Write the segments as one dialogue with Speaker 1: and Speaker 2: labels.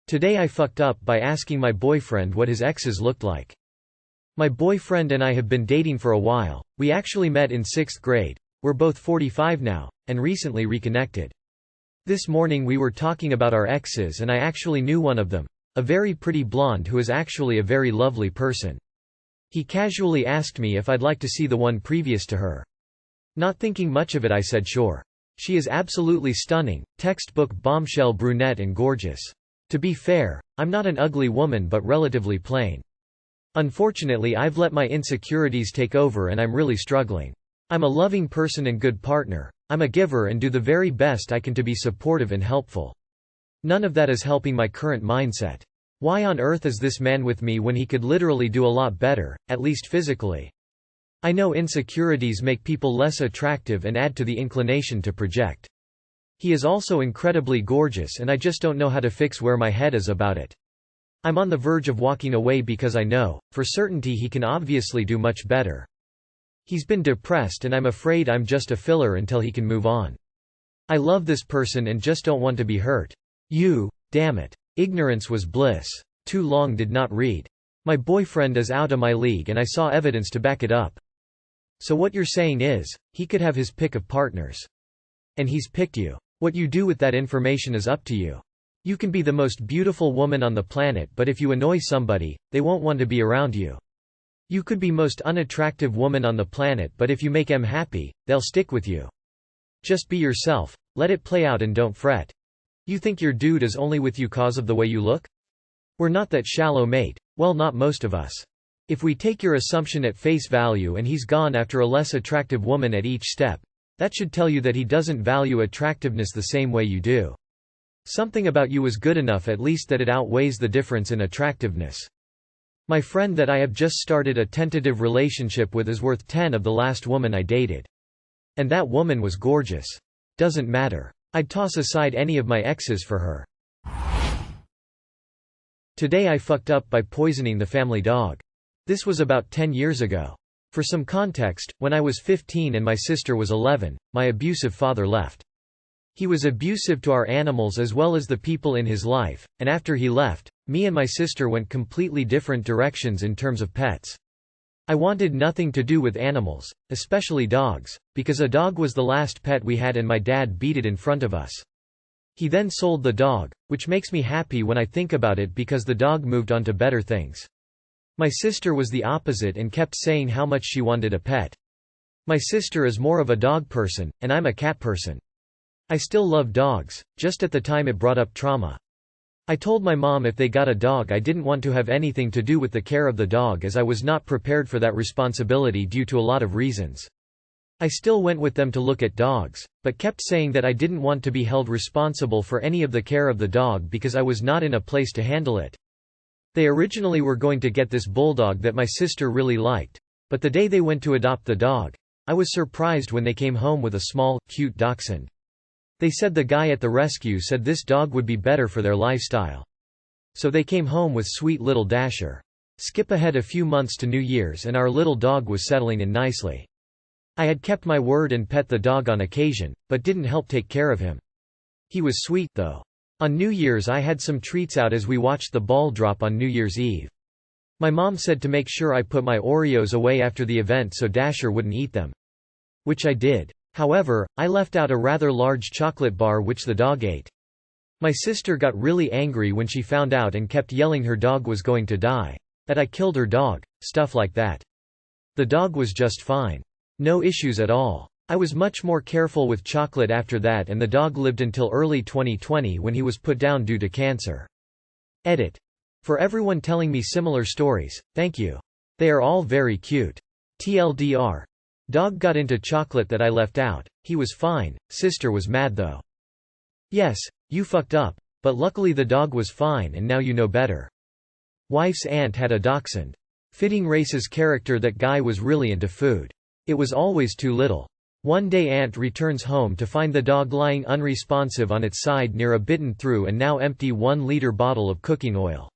Speaker 1: Today I fucked up by asking my boyfriend what his exes looked like. My boyfriend and I have been dating for a while. We actually met in 6th grade. We're both 45 now, and recently reconnected. This morning we were talking about our exes and I actually knew one of them, a very pretty blonde who is actually a very lovely person. He casually asked me if I'd like to see the one previous to her. Not thinking much of it, I said sure. She is absolutely stunning, textbook bombshell brunette and gorgeous. To be fair, I'm not an ugly woman but relatively plain. Unfortunately, I've let my insecurities take over and I'm really struggling. I'm a loving person and good partner. I'm a giver and do the very best I can to be supportive and helpful. None of that is helping my current mindset. Why on earth is this man with me when he could literally do a lot better, at least physically? I know insecurities make people less attractive and add to the inclination to project. He is also incredibly gorgeous and I just don't know how to fix where my head is about it. I'm on the verge of walking away because I know, for certainty, he can obviously do much better. He's been depressed and I'm afraid I'm just a filler until he can move on. I love this person and just don't want to be hurt. Damn it. Ignorance was bliss. Too long did not read. My boyfriend is out of my league and I saw evidence to back it up. So what you're saying is, he could have his pick of partners. And he's picked you. What you do with that information is up to you. You can be the most beautiful woman on the planet, but if you annoy somebody, they won't want to be around you. You could be most unattractive woman on the planet, but if you make them happy, they'll stick with you. Just be yourself, let it play out and don't fret. You think your dude is only with you cause of the way you look? We're not that shallow, mate. Well, not most of us. If we take your assumption at face value and he's gone after a less attractive woman at each step, that should tell you that he doesn't value attractiveness the same way you do. Something about you is good enough at least that it outweighs the difference in attractiveness. My friend that I have just started a tentative relationship with is worth 10 of the last woman I dated. And that woman was gorgeous. Doesn't matter. I'd toss aside any of my exes for her. Today I fucked up by poisoning the family dog. This was about 10 years ago. For some context, when I was 15 and my sister was 11, my abusive father left. He was abusive to our animals as well as the people in his life, and after he left, me and my sister went completely different directions in terms of pets. I wanted nothing to do with animals, especially dogs, because a dog was the last pet we had and my dad beat it in front of us. He then sold the dog, which makes me happy when I think about it because the dog moved on to better things. My sister was the opposite and kept saying how much she wanted a pet. My sister is more of a dog person, and I'm a cat person. I still love dogs, just at the time it brought up trauma. I told my mom if they got a dog I didn't want to have anything to do with the care of the dog as I was not prepared for that responsibility due to a lot of reasons. I still went with them to look at dogs, but kept saying that I didn't want to be held responsible for any of the care of the dog because I was not in a place to handle it. They originally were going to get this bulldog that my sister really liked, but the day they went to adopt the dog, I was surprised when they came home with a small, cute dachshund. They said the guy at the rescue said this dog would be better for their lifestyle. So they came home with sweet little Dasher. Skip ahead a few months to New Year's and our little dog was settling in nicely. I had kept my word and pet the dog on occasion, but didn't help take care of him. He was sweet though. On New Year's I had some treats out as we watched the ball drop on New Year's Eve. My mom said to make sure I put my Oreos away after the event so Dasher wouldn't eat them. Which I did. However, I left out a rather large chocolate bar which the dog ate. My sister got really angry when she found out and kept yelling her dog was going to die. That I killed her dog, stuff like that. The dog was just fine. No issues at all. I was much more careful with chocolate after that and the dog lived until early 2020 when he was put down due to cancer. Edit. For everyone telling me similar stories, thank you. They are all very cute. TLDR. Dog got into chocolate that I left out. He was fine, sister was mad though. Yes, you fucked up, but luckily the dog was fine and now you know better. Wife's aunt had a dachshund. Fitting Race's character that guy was really into food. It was always too little. One day aunt returns home to find the dog lying unresponsive on its side near a bitten through and now empty 1-liter bottle of cooking oil.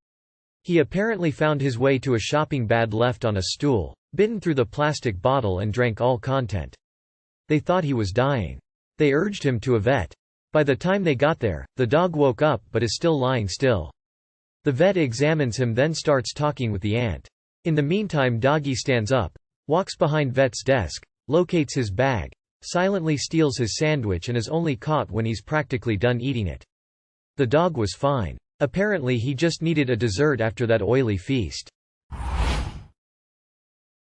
Speaker 1: He apparently found his way to a shopping bag left on a stool, bitten through the plastic bottle and drank all content. They thought he was dying. They urged him to a vet. By the time they got there, the dog woke up but is still lying still. The vet examines him, then starts talking with the aunt. In the meantime, doggy stands up, walks behind vet's desk, locates his bag, silently steals his sandwich and is only caught when he's practically done eating it. The dog was fine. Apparently he just needed a dessert after that oily feast.